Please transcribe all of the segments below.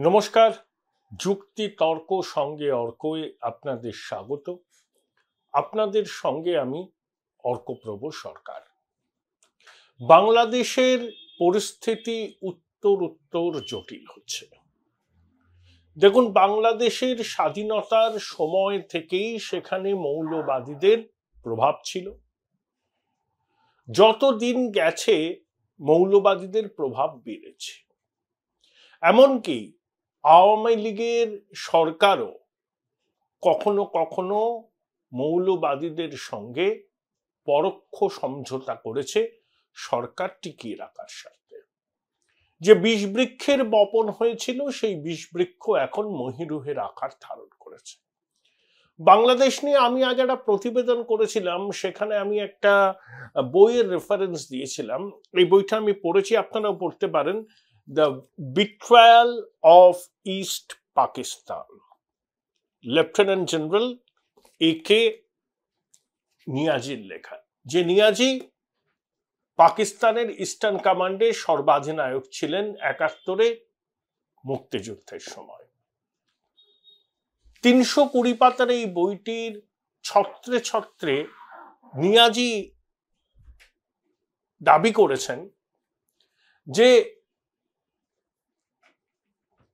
নমস্কার। যুক্তি তর্ক সঙ্গে অর্কয়ে আপনাদের স্বাগত। আপনাদের সঙ্গে আমি অর্কপ্রভ সরকার। বাংলাদেশের পরিস্থিতি উত্তর জটিল হচ্ছে। দেখুন, বাংলাদেশের স্বাধীনতার সময় থেকেই সেখানে মৌলবাদীদের প্রভাব ছিল। যত দিন গেছে মৌলবাদীদের প্রভাব বেড়েছে, এমনকি আওয়ামী লীগের সরকারও কখনো কখনো মৌলবাদীদের সঙ্গে পরোক্ষ সমঝোতা করেছে সরকার টিকিয়ে রাখার স্বার্থে। যে বিষবৃক্ষের বপন হয়েছিল সেই বিষবৃক্ষ এখন মহীরুহের আকার ধারণ করেছে। বাংলাদেশ নিয়ে আমি আগে একটা প্রতিবেদন করেছিলাম, সেখানে আমি একটা বইয়ের রেফারেন্স দিয়েছিলাম। এই বইটা আমি পড়েছি, আপনারাও পড়তে পারেন। The betrayal of east Pakistan, lieutenant general একে নিয়াজির লেখা। যে নিয়াজি পাকিস্তানের ইস্টার্ন কমান্ডে সর্বাধিনায়ক ছিলেন ৭১ মুক্তিযুদ্ধের সময়। ৩২০ পাতার এই বইটির ছত্রে ছত্রে নিয়াজি দাবি করেছেন যে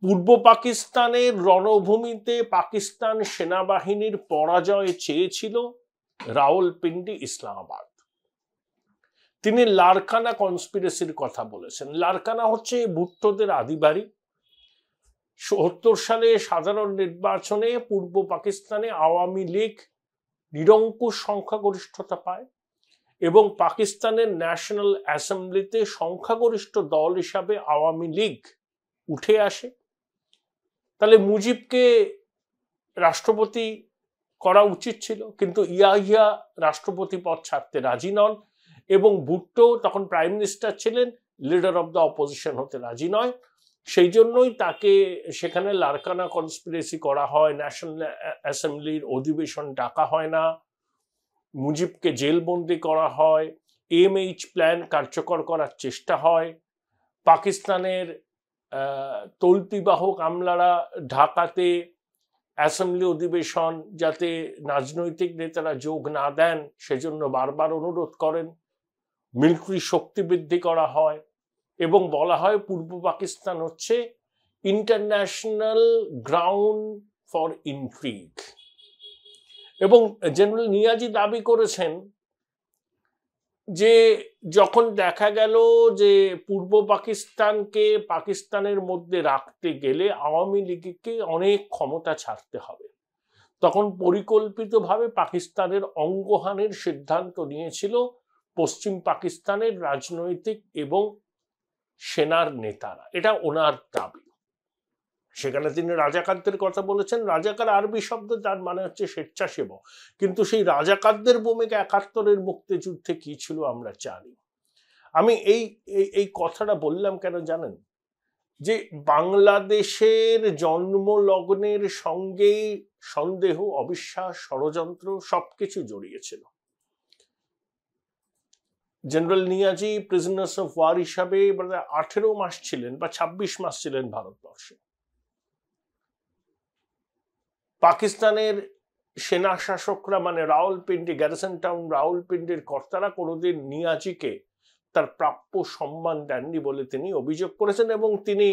পূর্ব পাকিস্তানের রণভূমিতে পাকিস্তান সেনাবাহিনীর পরাজয় চেয়েছিল রাওয়ালপিন্ডি, ইসলামাবাদ। তিনি লারকানা কনস্পিরেসির কথা বলেছেন। লারকানা হচ্ছে ভুট্টোদের আদিবাড়ি। ৭০ সালে সাধারণ নির্বাচনে পূর্ব পাকিস্তানে আওয়ামী লীগ নিরঙ্কুশ সংখ্যাগরিষ্ঠতা পায় এবং পাকিস্তানের ন্যাশনাল অ্যাসেম্বলিতে সংখ্যাগরিষ্ঠ দল হিসাবে আওয়ামী লীগ উঠে আসে। তাহলে মুজিবকে রাষ্ট্রপতি করা উচিত ছিল, কিন্তু ইয়াহিয়া রাষ্ট্রপতি পদ ছাড়তে রাজি নন এবং ভুট্টো তখন প্রাইম মিনিস্টার ছিলেন, লিডার অব দ্য অপোজিশন হতে রাজি নয়। সেই জন্যই তাকে সেখানে লারকানা কনস্পিরেসি করা হয়, ন্যাশনাল অ্যাসেম্বলির অধিবেশন ডাকা হয় না, মুজিবকে জেলবন্দি করা হয়, MH প্ল্যান কার্যকর করার চেষ্টা হয়, পাকিস্তানের তল্পিবাহক আমলারা ঢাকাতে অ্যাসেম্বলি অধিবেশন যাতে রাজনৈতিক নেতারা যোগ না দেন সেজন্য বারবার অনুরোধ করেন, মিলিটারি শক্তি বৃদ্ধি করা হয় এবং বলা হয় পূর্ব পাকিস্তান হচ্ছে ইন্টারন্যাশনাল গ্রাউন্ড ফর ইন্ট্রিগ। এবং জেনারেল নিয়াজি দাবি করেছেন যে যখন দেখা গেল যে পূর্ব পাকিস্তানকে পাকিস্তানের মধ্যে রাখতে গেলে আওয়ামী লীগকে অনেক ক্ষমতা ছাড়তে হবে, তখন পরিকল্পিতভাবে পাকিস্তানের অঙ্গহানির সিদ্ধান্ত নিয়েছিল পশ্চিম পাকিস্তানের রাজনৈতিক এবং সেনার নেতারা। এটা ওনার দাবি। সেখানে তিনি রাজাকারদের কথা বলেছেন। রাজাকার আরবি শব্দ, তার মানে হচ্ছে স্বেচ্ছাসেবক, কিন্তু সেই রাজাকারদের ভূমিকা ৭১ মুক্তিযুদ্ধে কি ছিল আমরা জানি। আমি এই কথাটা বললাম কেন জানেন? যে বাংলাদেশের জন্মলগ্নের সঙ্গেই সন্দেহ, অবিশ্বাস, ষড়যন্ত্র সবকিছু জড়িয়েছিল। General Niazi prisoners of war হিসাবে ১৮ মাস ছিলেন বা ২৬ মাস ছিলেন ভারতবর্ষে। পাকিস্তানের সেনা শাসকরা মানে রাওয়ালপিন্ডি গ্যারিসন টাউন রাওয়ালপিন্ডির কর্তারা কোনোদিন নিয়াজিকে তার প্রাপ্য সম্মান দেননি বলে তিনি অভিযোগ করেছেন এবং তিনি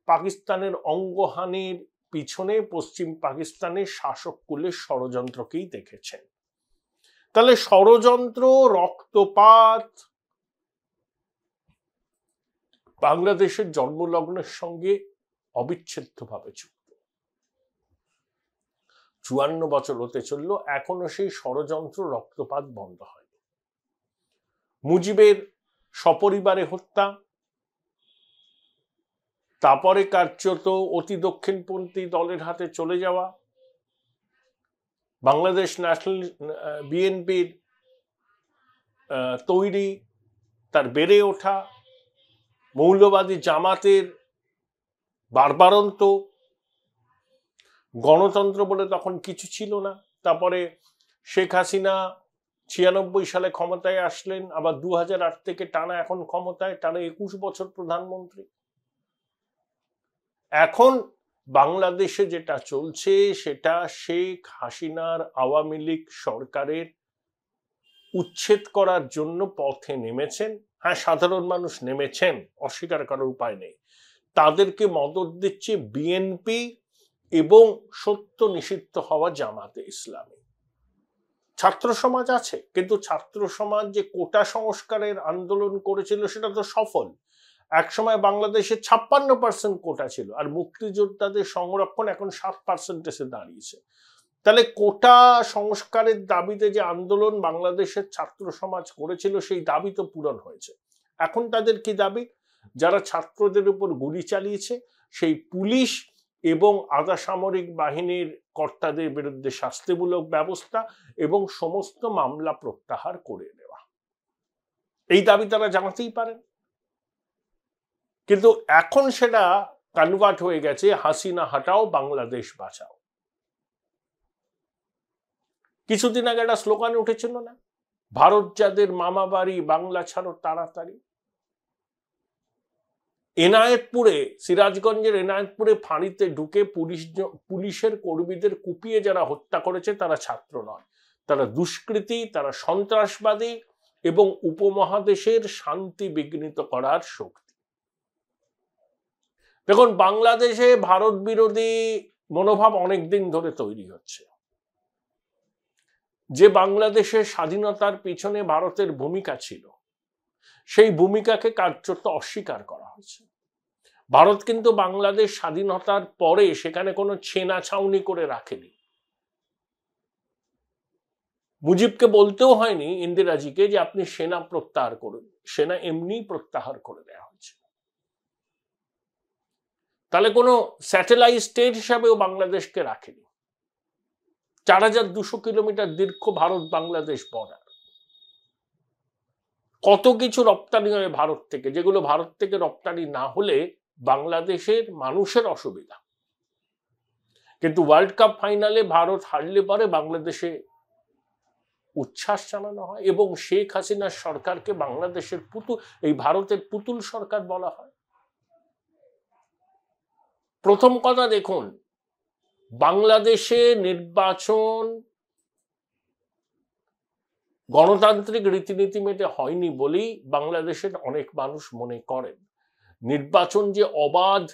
পাকিস্তানের অঙ্গহানির পিছনে পশ্চিম পাকিস্তানের শাসক কুলের ষড়যন্ত্রকেই দেখেছেন। তাহলে ষড়যন্ত্র, রক্তপাত বাংলাদেশের জন্মলগ্নের সঙ্গে অবিচ্ছেদ্যভাবে যুক্ত। ৫৪ বছর হতে চলল, এখনো সেই ষড়যন্ত্র, রক্তপাত বন্ধ হয়নি। মুজিবের সপরিবারে হত্যা, তারপরে কার্যত অতি দক্ষিণপন্থী দলের হাতে চলে যাওয়া, বাংলাদেশ ন্যাশনাল বিএনপির তৈরি, তার বেড়ে ওঠা, মৌলবাদী জামাতের বারবারন্ত, গণতন্ত্র বলে তখন কিছু ছিল না। তারপরে শেখ হাসিনা ৯৬ সালে ক্ষমতায় আসলেন, আবার ২০০৮ থেকে টানা এখন ক্ষমতায়, টানা ২১ বছর প্রধানমন্ত্রী। এখন বাংলাদেশে যেটা চলছে সেটা শেখ হাসিনার আওয়ামী লীগ সরকারের উচ্ছেদ করার জন্য পথে নেমেছেন। হ্যাঁ, সাধারণ মানুষ নেমেছেন, অস্বীকার করার উপায় নেই। তাদেরকে মদদ দিচ্ছে বিএনপি এবং সত্য নিষিদ্ধ হওয়া জামাতে ইসলামী। ছাত্র সমাজ আছে, কিন্তু ছাত্র সমাজ যে কোটা সংস্কারের আন্দোলন করেছিল সেটা তো সফল। একসময় বাংলাদেশে 56% কোটা ছিল, আর মুক্তিযোদ্ধাদের সংরক্ষণ এখন 7% দাঁড়িয়েছে। তাহলে কোটা সংস্কারের দাবিতে যে আন্দোলন বাংলাদেশের ছাত্র সমাজ করেছিল সেই দাবি তো পূরণ হয়েছে। এখন তাদের কি দাবি? যারা ছাত্রদের উপর গুলি চালিয়েছে সেই পুলিশ এবং আধা সামরিক বাহিনীর কর্তাদের বিরুদ্ধে শাস্তিমূলক ব্যবস্থা এবং সমস্ত মামলা প্রত্যাহার করে নেওয়া, এই দাবি তারা জানাতেই পারেন। কিন্তু এখন সেটা কনভার্ট হয়ে গেছে হাসিনা হাটাও বাংলাদেশ বাঁচাও। কিছুদিন আগে একটা স্লোগান উঠেছিল না, ভারত যাদের মামা বাড়ি বাংলা ছাড়ো তাড়াতাড়ি। এনায়েতপুরে, সিরাজগঞ্জের এনায়েতপুরে ফাঁড়িতে ঢুকে পুলিশের কর্মীদের কুপিয়ে যারা হত্যা করেছে তারা ছাত্র নয়, তারা দুষ্কৃতী, তারা সন্ত্রাসবাদী এবং উপমহাদেশের শান্তি বিঘ্নিত করার শক্তি। দেখুন, বাংলাদেশে ভারত বিরোধী মনোভাব অনেকদিন ধরে তৈরি হচ্ছে। যে বাংলাদেশের স্বাধীনতার পিছনে ভারতের ভূমিকা ছিল সেই ভূমিকাকে কার্যত অস্বীকার করা হয়েছে। ভারত কিন্তু বাংলাদেশ স্বাধীনতার পরে সেখানে কোনো সেনা ছাউনি করে রাখেনি। মুজিবকে বলতেও হয়নি ইন্দিরাজিকে যে আপনি সেনা প্রত্যাহার করুন, সেনা এমনি প্রত্যাহার করে দেওয়া হয়েছে। তাহলে কোনো স্যাটেলাইট স্টেট হিসাবেও বাংলাদেশকে রাখেনি। 4200 কিলোমিটার দীর্ঘ ভারত বাংলাদেশ বর্ডার, কত কিছু রপ্তানি হয় ভারত থেকে, যেগুলো ভারত থেকে রপ্তানি না হলে বাংলাদেশের মানুষের অসুবিধা। কিন্তু ওয়ার্ল্ড কাপ ফাইনালে ভারত হারলে পরে বাংলাদেশে উচ্ছ্বাস জানানো হয় এবং শেখ হাসিনার সরকারকে বাংলাদেশের পুতুল, এই ভারতের পুতুল সরকার বলা হয়। প্রথম কথা দেখুন, বাংলাদেশে নির্বাচন গণতান্ত্রিক রীতিনীতি মেটে হয়নি বলেই বাংলাদেশের অনেক মানুষ মনে করেন। নির্বাচন যে অবাধ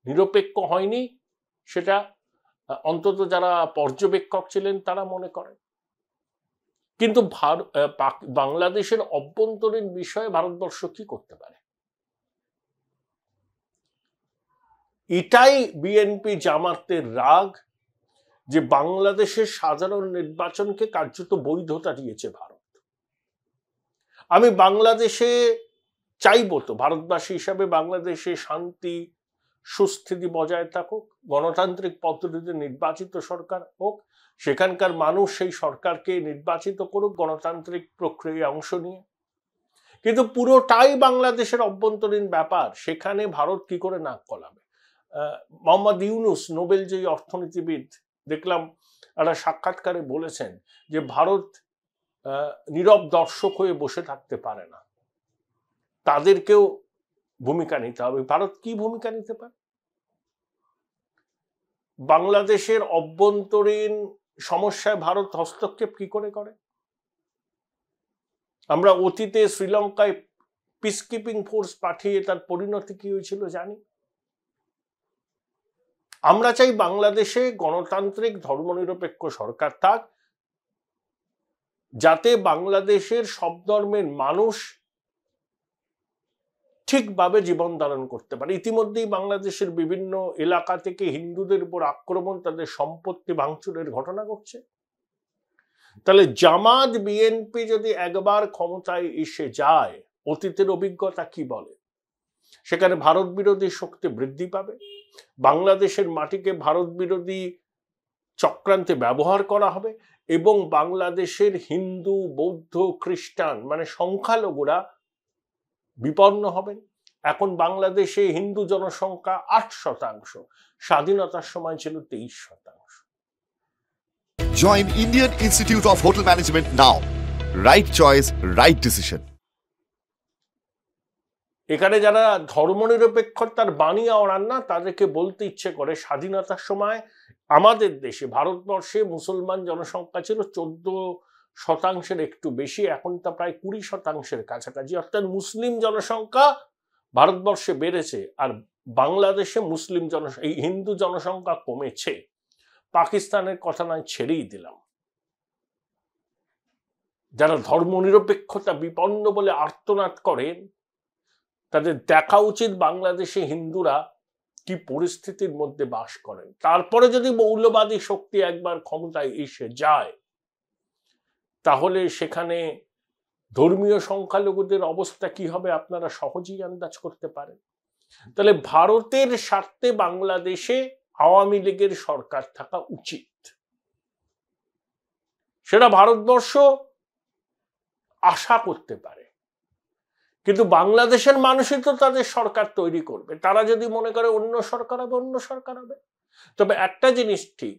নিরপেক্ষ হয়নি সেটা অন্তত যারা পর্যবেক্ষক ছিলেন তারা মনে করেন। কিন্তু বাংলাদেশের অভ্যন্তরীণ বিষয়ে ভারতবর্ষ কি করতে পারে? এটাই বিএনপি জামাতের রাগ, যে বাংলাদেশের সাধারণ নির্বাচনকে কার্যত বৈধতা দিয়েছে ভারত। আমি বাংলাদেশে চাইব তো ভারতবাসী হিসাবে বাংলাদেশে শান্তি সুস্থিতি বজায় থাকুক, গণতান্ত্রিক পদ্ধতিতে নির্বাচিত সরকার হোক, সেখানকার মানুষ সেই সরকারকে নির্বাচিত করুক গণতান্ত্রিক প্রক্রিয়ায় অংশ নিয়ে। কিন্তু পুরোটাই বাংলাদেশের অভ্যন্তরীণ ব্যাপার, সেখানে ভারত কি করে নাক গলাবে? মোহাম্মদ ইউনুস, নোবেলজয়ী অর্থনীতিবিদ, দেখলাম একটা সাক্ষাৎকারে বলেছেন যে ভারত নীরব দর্শক হয়ে বসে থাকতে পারে না, তাদেরকেও ভূমিকা নিতে হবে। ভারত কি ভূমিকা নিতে পারে? বাংলাদেশের অভ্যন্তরীণ সমস্যায় ভারত হস্তক্ষেপ কি করে করে? আমরা অতীতে শ্রীলঙ্কায় পিসকিপিং ফোর্স পাঠিয়ে তার পরিণতি কি হয়েছিল জানি। আমরা চাই বাংলাদেশে গণতান্ত্রিক ধর্মনিরপেক্ষ সরকার থাক, যাতে বাংলাদেশের সব ধর্মের মানুষ ঠিকভাবে জীবন ধারণ করতে পারে। ইতিমধ্যেই বাংলাদেশের বিভিন্ন এলাকা থেকে হিন্দুদের উপর আক্রমণ, তাদের সম্পত্তি ভাঙচুরের ঘটনা ঘটছে। তাহলে জামাত বিএনপি যদি একবার ক্ষমতায় এসে যায়, অতীতের অভিজ্ঞতা কি বলে? সেখানে ভারত বিরোধী শক্তি বৃদ্ধি পাবে, বাংলাদেশের মাটিকে ভারত বিরোধী চক্রান্তে ব্যবহার করা হবে এবং বাংলাদেশের হিন্দু, বৌদ্ধ, খ্রিস্টান মানে সংখ্যালঘুরা বিপন্ন হবেন। এখন বাংলাদেশে হিন্দু জনসংখ্যা 8%, স্বাধীনতার সময় ছিল 23%। Join Indian Institute of Hotel Management now. Right choice, right decision. এখানে যারা ধর্মনিরপেক্ষতার বাণী আওড়ান না, তাদেরকে বলতে ইচ্ছে করে স্বাধীনতার সময় আমাদের দেশে ভারতবর্ষে মুসলমান জনসংখ্যা ছিল 14% একটু বেশি, এখন তা প্রায় 20% কাছাকাছি। অর্থাৎ মুসলিম জনসংখ্যা ভারতবর্ষে বেড়েছে আর বাংলাদেশে মুসলিম এই হিন্দু জনসংখ্যা কমেছে। পাকিস্তানের কথা নয়, ছেড়েই দিলাম। যারা ধর্মনিরপেক্ষতা বিপন্ন বলে আর্তনাদ করেন, তাদের দেখা উচিত বাংলাদেশে হিন্দুরা কি পরিস্থিতির মধ্যে বাস করেন। তারপরে যদি মৌলবাদী শক্তি একবার ক্ষমতায় এসে যায়, তাহলে সেখানে ধর্মীয় সংখ্যালঘুদের অবস্থা কি হবে আপনারা সহজেই আন্দাজ করতে পারেন। তাহলে ভারতের স্বার্থে বাংলাদেশে আওয়ামী লীগের সরকার থাকা উচিত, সেটা ভারতবর্ষ আশা করতে পারে। কিন্তু বাংলাদেশের মানুষই তো তাদের সরকার তৈরি করবে। তারা যদি মনে করে অন্য সরকার হবে, অন্য সরকার হবে। তবে একটা জিনিস ঠিক,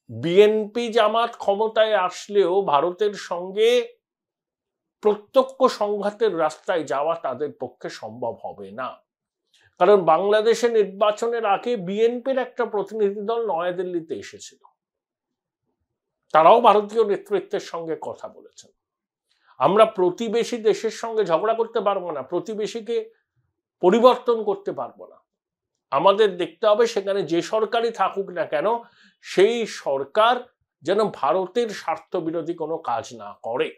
বিএনপি জামাত ক্ষমতায় আসলেও ভারতের সঙ্গে প্রত্যক্ষ সংঘাতের রাস্তায় যাওয়া তাদের পক্ষে সম্ভব হবে না। কারণ বাংলাদেশে নির্বাচনের আগে বিএনপির একটা প্রতিনিধি দল নয়াদিল্লিতে এসেছিল, তারাও ভারতীয় নেতৃত্বের সঙ্গে কথা বলেছেন। আমরা প্রতিবেশী দেশের সঙ্গে ঝগড়া করতে পারবো না, প্রতিবেশীকে পরিবর্তন করতে পারবো না। আমাদের দেখতে হবে সেখানে যে সরকারই থাকুক না কেন, সেই সরকার যেন ভারতের স্বার্থ বিরোধী কোনো কাজ না করে।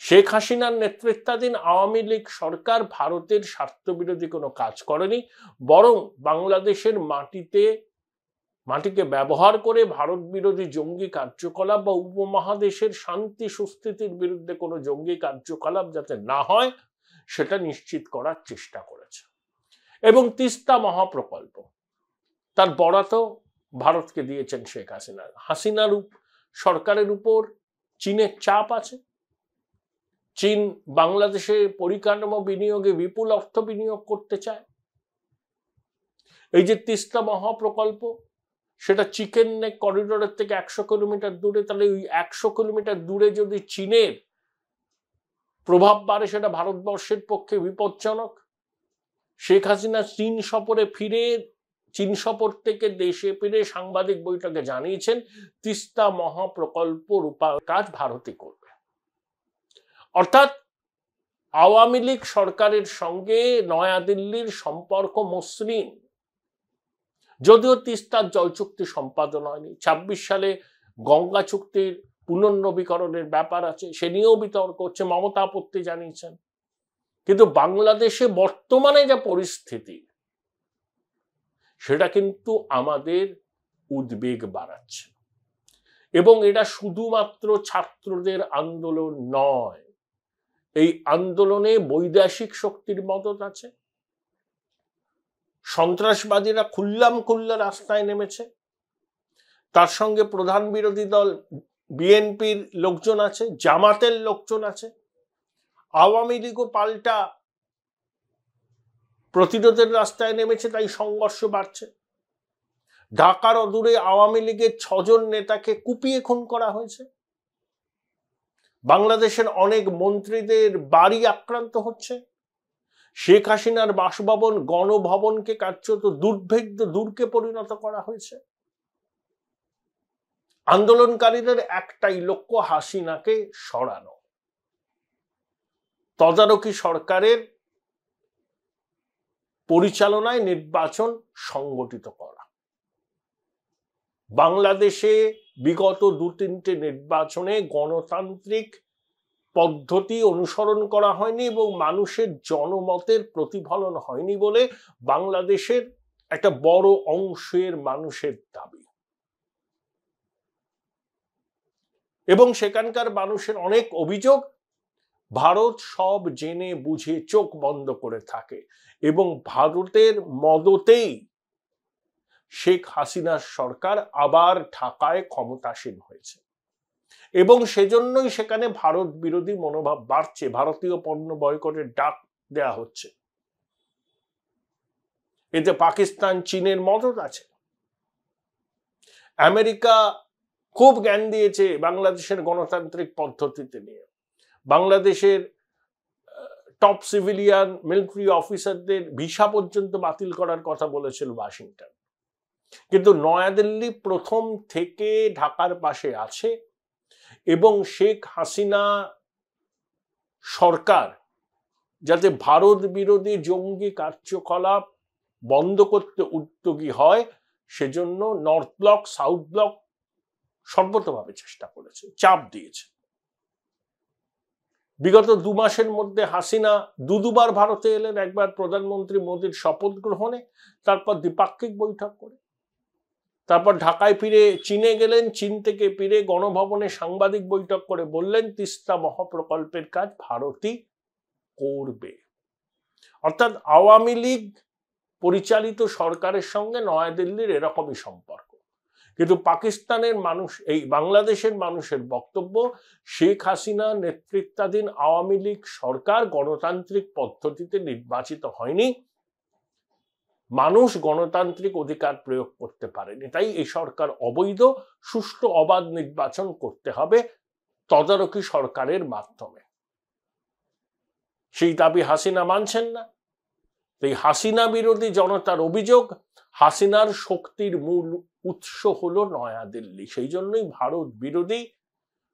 শেখ হাসিনার নেতৃত্বাধীন আওয়ামী লীগ সরকার ভারতের স্বার্থ বিরোধী কোনো কাজ করেনি, বরং বাংলাদেশের মাটিকে ব্যবহার করে ভারত বিরোধী জঙ্গি কার্যকলাপ বা উপমহাদেশের শান্তি সুস্থিতির বিরুদ্ধে কোনো জঙ্গি কার্যকলাপ যাতে না হয় সেটা নিশ্চিত করার চেষ্টা করেছে। এবং তিস্তা মহাপ্রকল্প, তার বরাতও ভারতকে দিয়েছেন শেখ হাসিনার সরকারের উপর চীনের চাপ আছে। চীন বাংলাদেশে পরিকাঠামো বিনিয়োগে বিপুল অর্থ বিনিয়োগ করতে চায়। এই যে তিস্তা মহাপ্রকল্প, সেটা চিকেন নেক করিডোরের থেকে 100 কিলোমিটার দূরে, তাহলে ওই 100 কিলোমিটার দূরে যদি চীনের প্রভাব বাড়ে সেটা ভারতবর্ষের পক্ষে বিপজ্জনক। শেখ হাসিনা চীন সফর থেকে দেশে ফিরে সাংবাদিক বৈঠকে জানিয়েছেন তিস্তা মহাপ্রকল্প রূপায়ণ কাজ ভারতই করবে। অর্থাৎ আওয়ামী লীগ সরকারের সঙ্গে নয়াদিল্লির সম্পর্ক মসৃণ। যদিও তিস্তার জল চুক্তি সম্পাদন হয়নি, 26 সালে গঙ্গা চুক্তির পুনর্নবীকরণের ব্যাপার আছে, সে নিয়েও বিতর্ক হচ্ছে, মমতা আপত্তি জানিয়েছেন। কিন্তু বাংলাদেশে বর্তমানে যা পরিস্থিতি, সেটা কিন্তু আমাদের উদ্বেগ বাড়াচ্ছে। এবং এটা শুধুমাত্র ছাত্রদের আন্দোলন নয়, এই আন্দোলনে বৈদেশিক শক্তির মদত আছে। সন্ত্রাসবাদীরা খুল্লা রাস্তায় নেমেছে, তার সঙ্গে প্রধান বিরোধী দল বিএনপির লোকজন আছে, জামাতের লোকজন আছে, আওয়ামী লীগও পাল্টা প্রতিরোধের রাস্তায় নেমেছে, তাই সংঘর্ষ বাড়ছে। ঢাকার অদূরে আওয়ামী লীগের 6 জন নেতাকে কুপিয়ে খুন করা হয়েছে। বাংলাদেশের অনেক মন্ত্রীদের বাড়ি আক্রান্ত হচ্ছে। শেখ হাসিনার বাসভবন গণভবনকে কার্যত দুর্ভেদ্য দুর্গে পরিণত করা হয়েছে। আন্দোলনকারীদের একটাই লক্ষ্য, হাসিনাকে সরানো, তদারকি সরকারের পরিচালনায় নির্বাচন সংগঠিত করা। বাংলাদেশে বিগত 2-3টে নির্বাচনে গণতান্ত্রিক পদ্ধতি অনুসরণ করা হয়নি এবং মানুষের জনমতের প্রতিফলন হয়নি বলে বাংলাদেশের একটা বড় অংশের মানুষের দাবি। এবং সেখানকার মানুষের অনেক অভিযোগ, ভারত সব জেনে বুঝে চোখ বন্ধ করে থাকে এবং ভারতের মদতেই শেখ হাসিনার সরকার আবার ঢাকায় ক্ষমতাসীন হয়েছে এবং সেজন্যই সেখানে ভারত বিরোধী মনোভাব বাড়ছে। ভারতীয় পণ্য বয়কটের ডাক দেয়া হচ্ছে। এতে পাকিস্তান, চীনের মদত আছে। আমেরিকা খুব জ্ঞান দিয়েছে বাংলাদেশের গণতান্ত্রিক পদ্ধতিতে নিয়ে। বাংলাদেশের টপ সিভিলিয়ান মিলিটারি অফিসারদের ভিসা পর্যন্ত বাতিল করার কথা বলেছিল ওয়াশিংটন। কিন্তু নয়াদিল্লি প্রথম থেকে ঢাকার পাশে আছে এবং শেখ হাসিনা সরকার যাতে ভারত বিরোধী জঙ্গি কার্যকলাপ বন্ধ করতে উদ্যোগী হয় সেজন্য নর্থ ব্লক সাউথ ব্লক সর্বতভাবে চেষ্টা করেছে, চাপ দিয়েছে। বিগত 2 মাসের মধ্যে হাসিনা দুবার ভারতে এলেন, একবার প্রধানমন্ত্রী মোদীর শপথ গ্রহণে, তারপর দ্বিপাক্ষিক বৈঠক করে, তারপর ঢাকায় ফিরে চীনে গেলেন, চীন থেকে ফিরে গণভবনে সাংবাদিক বৈঠক করে বললেন তিস্তা মহাপ্রকল্পের কাজ ভারতই করবে। অর্থাৎ আওয়ামী লীগ পরিচালিত সরকারের সঙ্গে নয়াদিল্লির এরকমই সম্পর্ক। কিন্তু পাকিস্তানের মানুষ, এই বাংলাদেশের মানুষের বক্তব্য শেখ হাসিনা নেতৃত্বাধীন আওয়ামী লীগ সরকার গণতান্ত্রিক পদ্ধতিতে নির্বাচিত হয়নি, মানুষ গণতান্ত্রিক অধিকার প্রয়োগ করতে পারেনি, তাই এই সরকার অবৈধ, সুষ্ঠু অবাধ নির্বাচন করতে হবে তদারকি সরকারের মাধ্যমে। সেই দাবি হাসিনা মানছেন না। এই হাসিনা বিরোধী জনতার অভিযোগ হাসিনার শক্তির মূল উৎস হলো নয়াদিল্লি। সেই জন্যই ভারত বিরোধী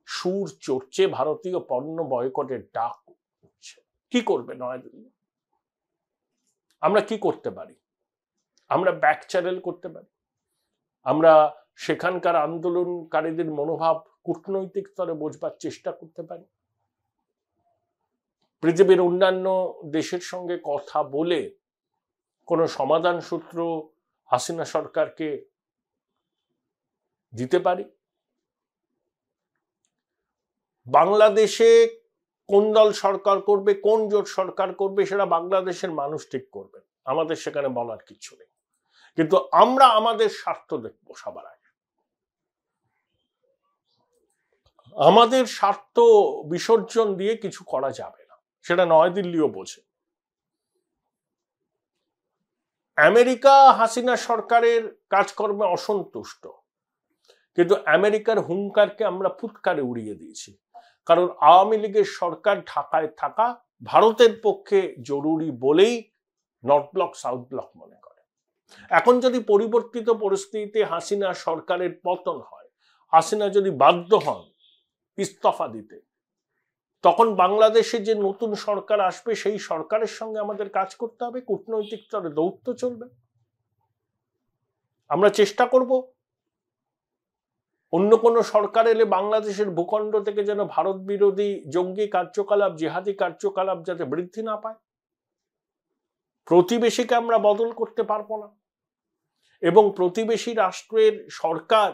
সুর চড়ছে, ভারতীয় পণ্য বয়কটের ডাক উঠছে। কি করবে নয়াদিল্লি? আমরা কি করতে পারি? আমরা ব্যাক চ্যানেল করতে পারি, আমরা সেখানকার আন্দোলনকারীদের মনোভাব কূটনৈতিক স্তরে বোঝবার চেষ্টা করতে পারি, পৃথিবীর অন্যান্য দেশের সঙ্গে কথা বলে কোনো সমাধান সূত্র হাসিনা সরকারকে দিতে পারি। বাংলাদেশে কোন দল সরকার করবে, কোন জোট সরকার করবে, সেটা বাংলাদেশের মানুষ ঠিক করবে, আমাদের সেখানে বলার কিছু নেই। কিন্তু আমরা আমাদের স্বার্থ দেখব সবার আগে। আমাদের স্বার্থ বিসর্জন দিয়ে কিছু করা যাবে না, সেটা নয়াদিল্লিও বোঝে। আমেরিকা হাসিনা সরকারের কাজকর্মে অসন্তুষ্ট, কিন্তু আমেরিকার হুঙ্কারকে আমরা ফুৎকারে উড়িয়ে দিয়েছি, কারণ আওয়ামী লীগের সরকার ঢাকায় থাকা ভারতের পক্ষে জরুরি বলেই নর্থ ব্লক সাউথ ব্লক মনে করে। এখন যদি পরিবর্তিত পরিস্থিতিতে হাসিনা সরকারের পতন হয়, হাসিনা যদি বাধ্য হন ইস্তফা দিতে, তখন বাংলাদেশে যে নতুন সরকার আসবে সেই সরকারের সঙ্গে আমাদের কাজ করতে হবে, কূটনৈতিক স্তরে দৌত্য চলবে। আমরা চেষ্টা করব অন্য কোন সরকার এলে বাংলাদেশের ভূখণ্ড থেকে যেন ভারত বিরোধী জঙ্গি কার্যকলাপ, জিহাদি কার্যকলাপ যাতে বৃদ্ধি না পায়। প্রতিবেশীকে আমরা বদল করতে পারবো না, এবং প্রতিবেশী রাষ্ট্রের সরকার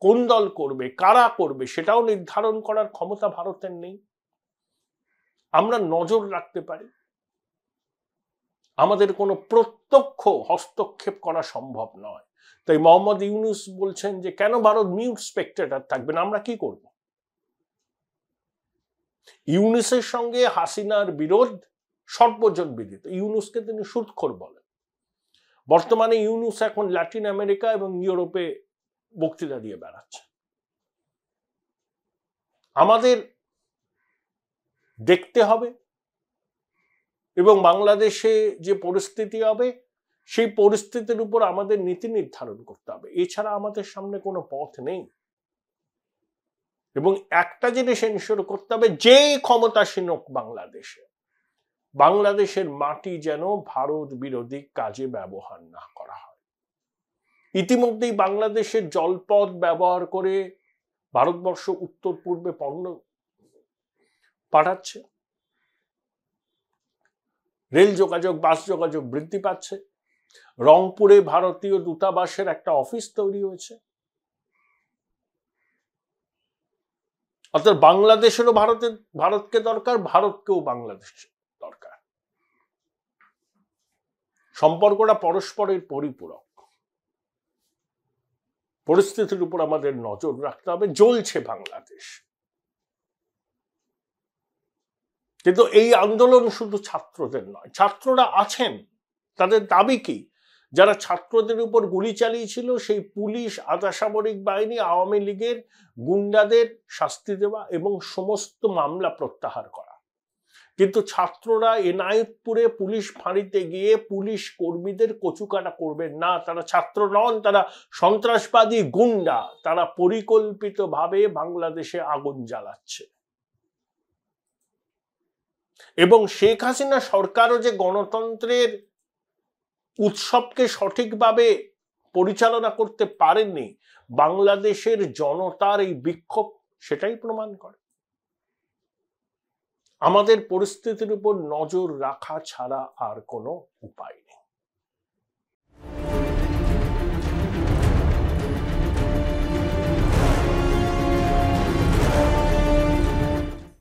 কোন দল করবে, কারা করবে, সেটাও নির্ধারণ করার ক্ষমতা ভারতের নেই। আমরা নজর রাখতে পারি, আমাদের কোনো প্রত্যক্ষ হস্তক্ষেপ করা সম্ভব নয়। তাই মোহাম্মদ ইউনূস বলছেন যে কেন ভারত মিউট স্পেকটেটর থাকবে না, আমরা কি করব? ইউনূসের সঙ্গে হাসিনার বিরোধ সর্বজন বিদিত। ইউনূসকে তিনি সুদখোর বলেন। বর্তমানে ইউনূস এখন ল্যাটিন আমেরিকা এবং ইউরোপে বক্তৃতা দিয়ে বেড়াচ্ছে। আমাদের দেখতে হবে এবং বাংলাদেশে যে পরিস্থিতি হবে সেই পরিস্থিতির উপর আমাদের নীতি নির্ধারণ করতে হবে, এছাড়া আমাদের সামনে কোনো পথ নেই। এবং একটা জিনিস এনশিওর করতে হবে, যে ক্ষমতাসীন হোক বাংলাদেশে, বাংলাদেশের মাটি যেন ভারত বিরোধী কাজে ব্যবহার না করা হয়। ইতিমধ্যেই বাংলাদেশের জলপথ ব্যবহার করে ভারতবর্ষ উত্তর পূর্বে পণ্য পাঠাচ্ছে, রেল যোগাযোগ, বাস যোগাযোগ বৃদ্ধি পাচ্ছে। রংপুরে ভারতীয় দূতাবাসের একটা অফিস তৈরি হয়েছে। অর্থাৎ বাংলাদেশেরও ভারতকে দরকার, ভারতকেও বাংলাদেশ দরকার। সম্পর্কটা পরস্পরের পরিপূরক। পরিস্থিতির উপর আমাদের নজর রাখতে হবে। জ্বলছে বাংলাদেশ, কিন্তু এই আন্দোলন শুধু ছাত্রদের নয়। ছাত্ররা আছেন, তাদের দাবি কি? যারা ছাত্রদের উপর গুলি চালিয়েছিল সেই পুলিশ, আধা সামরিক বাহিনী, আওয়ামী লীগের গুন্ডাদের শাস্তি দেওয়া এবং সমস্ত মামলা প্রত্যাহার করা। কিন্তু ছাত্ররা এনায়েতপুরে পুলিশ ফাঁড়িতে গিয়ে পুলিশ কর্মীদের কচুকাটা করবেন না। তারা ছাত্র নন, তারা সন্ত্রাসবাদী গুন্ডা। তারা পরিকল্পিতভাবে বাংলাদেশে আগুন জ্বালাচ্ছে। এবং শেখ হাসিনা সরকারও যে গণতন্ত্রের উৎসবকে সঠিকভাবে পরিচালনা করতে পারেননি, বাংলাদেশের জনতার এই বিক্ষোভ সেটাই প্রমাণ করে। আমাদের পরিস্থিতির উপর নজর রাখা ছাড়া আর কোনো উপায়